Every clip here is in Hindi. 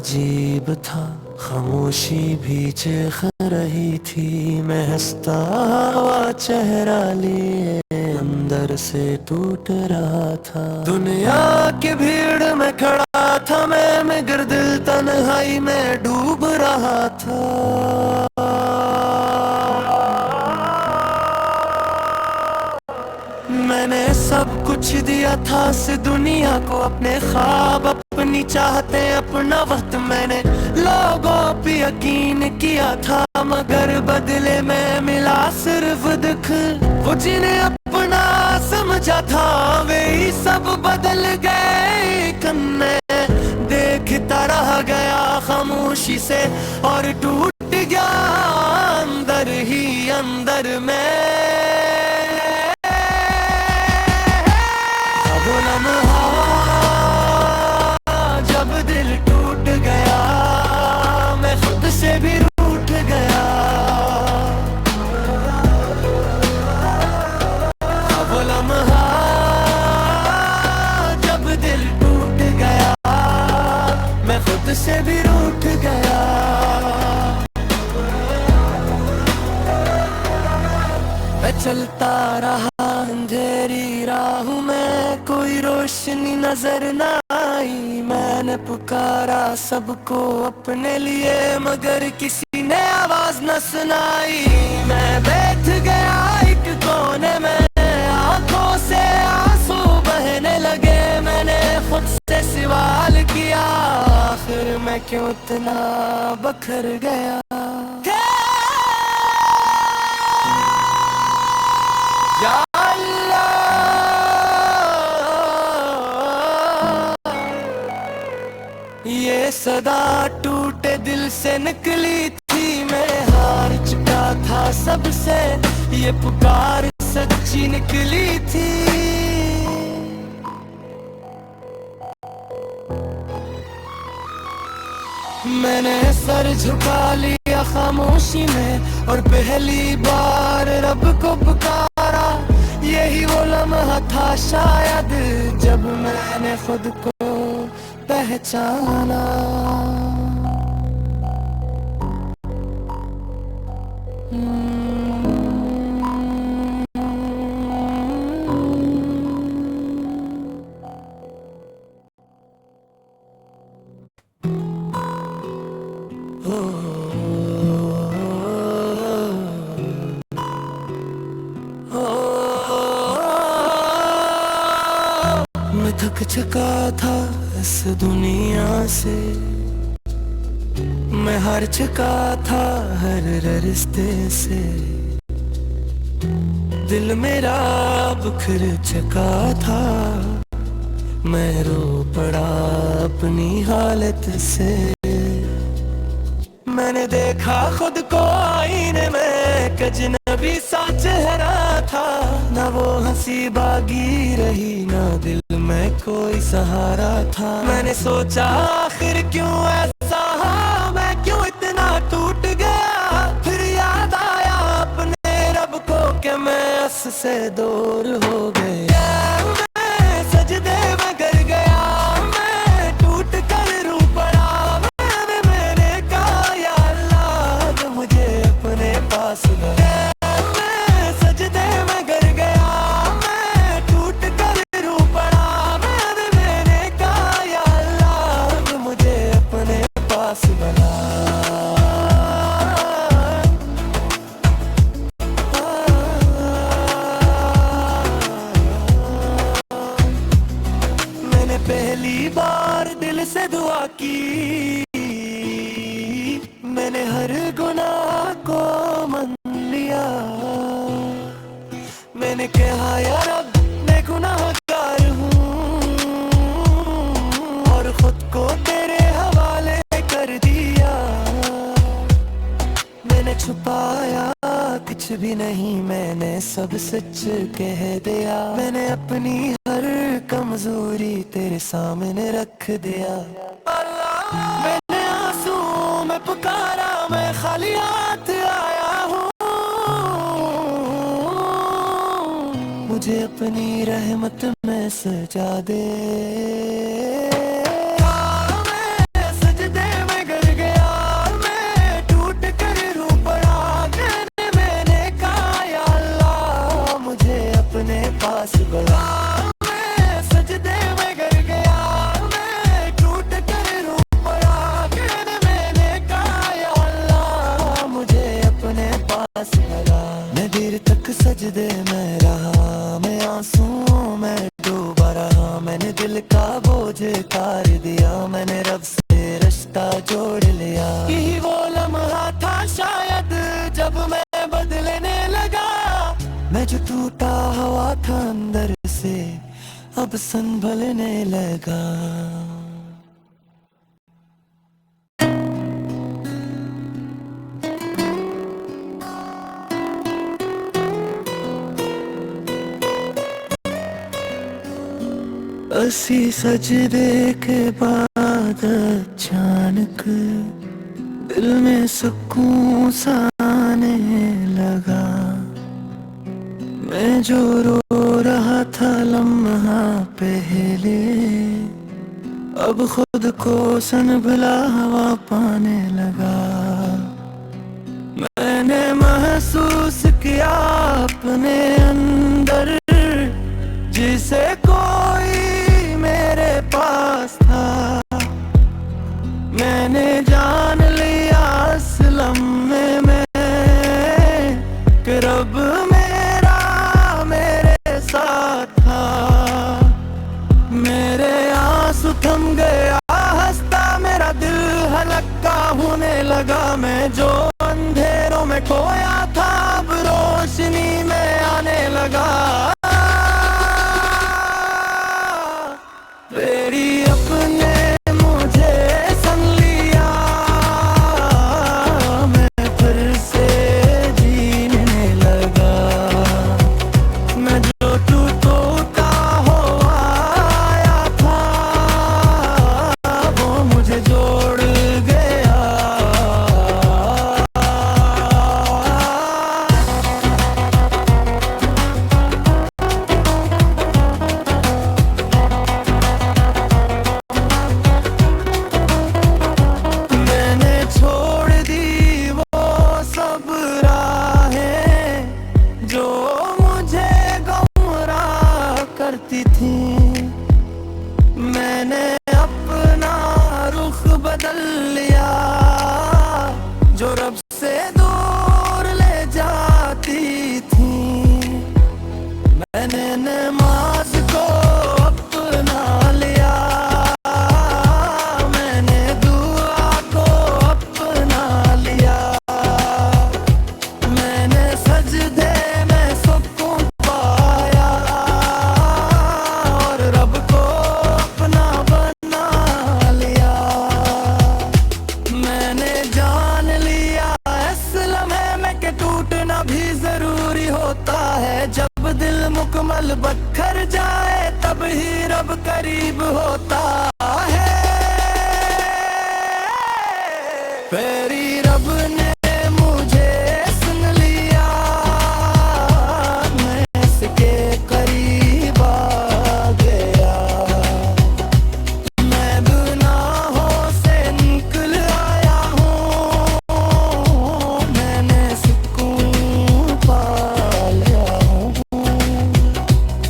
अजीब था, खामोशी भी चीख रही थी। मैं हंसता हुआ चेहरा लिए अंदर से टूट रहा था। दुनिया की भीड़ में खड़ा था मैं, मगर दिल तन्हाई में डूब रहा था। मैंने सब कुछ दिया था इस दुनिया को, अपने ख्वाब अपनी चाहते अपना वक्त। मैंने लोगों पे यकीन किया था, मगर बदले में मिला सिर्फ दुख। वो जिन्हें अपना समझा था वे ही सब बदल गए। कन्ने देखता रह गया खामोशी से और टूट गया अंदर ही अंदर में। वो लम्हा जब दिल टूट गया, मैं खुद से भी रूठ गया। वो लम्हा जब दिल टूट गया, मैं खुद से भी रूठ गया। मैं चलता रहा अंधेरी राह में, कोई रोशनी नजर न आई। मैंने पुकारा सबको अपने लिए, मगर किसी ने आवाज न सुनाई। मैं बैठ गया एक कोने में, आंखों से आंसू बहने लगे। मैंने खुद से सवाल किया, आखिर मैं क्यों इतना बखर गया। ये सदा टूटे दिल से निकली थी, मैं हार चुका था सबसे। ये पुकार सच्ची निकली थी। मैंने सर झुका लिया खामोशी में और पहली बार रब को पुकारा। यही वो लम्हा था शायद जब मैंने खुद को पहचाना। मैं थक चुका था इस दुनिया से, मैं हार चुका था हर रिश्ते से। दिल मेरा बिखर चुका था, मैं रो पड़ा अपनी हालत से। मैंने देखा खुद को आईने में, अजनबी सा चेहरा था। ना वो हंसी बागी रही, ना दिल में कोई सहारा था। मैंने सोचा आखिर क्यों ऐसा, मैं क्यों इतना टूट गया। फिर याद आया अपने रब को कि मैं उससे दूर हो गया। मैं सजदे में गिर गया, मैं टूट कर रो पड़ा। मैंने कहा या अल्लाह तो मुझे अपने पास ला। मैं सजदे में गिर गया, मैं टूट कर रो पड़ा। मैंने कहा या अल्लाह तो मुझे अपने पास बुला। पहली बार दिल से दुआ की, मैंने हर गुनाह को मान लिया। मैंने कहा या रब मैं गुनाहगार हूँ और खुद को तेरे हवाले कर दिया। मैंने छुपाया कुछ भी नहीं, मैंने सब सच कह दिया। मैंने अपनी हर कमजोरी तेरे सामने रख दिया। मैंने आंसू में पुकारा, मैं खाली हाथ आया हूँ। मुझे अपनी रहमत में सजा दे। मैं सजदे जोड़ लिया। यही वो लम्हा था शायद जब मैं बदलने लगा। मैं जो टूटा हुआ था अंदर से अब संभलने लगा। असी सजदे के बाद अचानक दिल में सुकून सा आने लगा। मैं जो रो रहा था लम्हा पहले अब खुद को संभला हुआ पाने लगा। मैंने महसूस किया अपने अंदर जिसे कोई मेरे पास था। मैंने जान लिया असलम में कि रब मेरा मेरे साथ था। मेरे आंसू थम गया हंसता मेरा दिल हल्का होने लगा। मैं जो अंधेरों में खोया था अब रोशनी में आने लगा। तेरी अपने मुझे सन लिया मैं फिर से जीने लगा। मैं जो टूटा हुआ आया था वो मुझे जोड़ गया। करती थी मैंने अपना रुख बदल लिया जो रब से दूर ले जाती थी। मैंने नमाज को अपना लिया मैंने दुआ को अपना लिया। मैंने सजदे में सुकून पाया और रब को अपना बना लिया। मैंने जान लिया इस लम्हे में कि टूटना भी जरूरी होता है। जब दिल मुकम्मल बखर जाए तब ही रब करीब होता है। तेरी रब ने मुझे सुन लिया मैं इसके करीब आ गया। मैं गुनाहों से निकल आया हूँ मैंने सुकून पा लिया हूँ।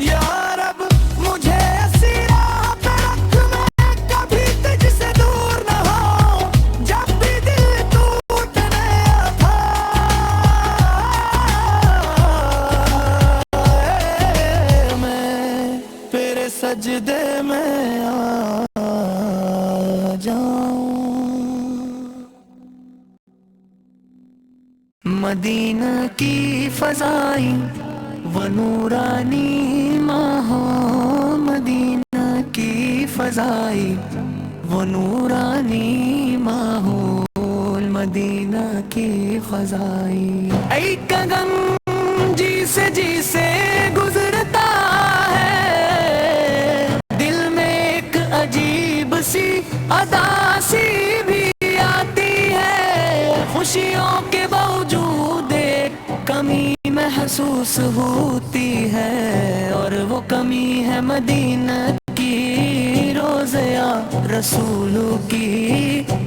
या रब मुझे ऐसी राह पे रख मैं कभी तुझसे दूर न हूँ। जब भी दिल टूटने था मैं तेरे सजदे में आ जाऊं। मदीना की फज़ाई व नूरानी माहौल। मदीना की फज़ाई वो नूरानी माहौल। मदीना की फज़ाई एक गम जी से गुजरता है। दिल में एक अजीब सी अदा सी भी आती है। खुशियों के बावजूद एक कमी महसूस होती है और वो कमी है मदीना की रोज़या रसूलों की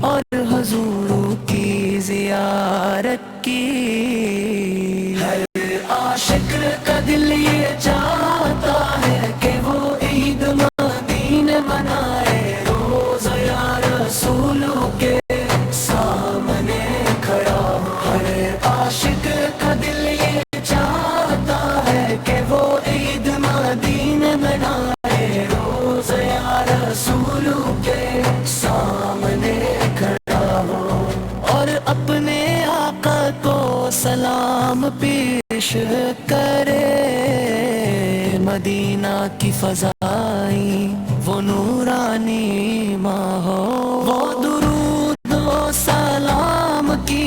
और हुजूरों की ज़ियारत की। हर आशिक का दिल ये चाहता है कि वो ईद मदीने मनाए। रोज़या रसूलों के सामने खड़ा हर आशिक का दिल ये चाहता है कि वो ईद मदीने मनाए। रोज़या रसूलों के सामने खड़ा पेश करे। मदीना की फजाई वो नूरानी माहौल, वो दुरूद वो सलाम की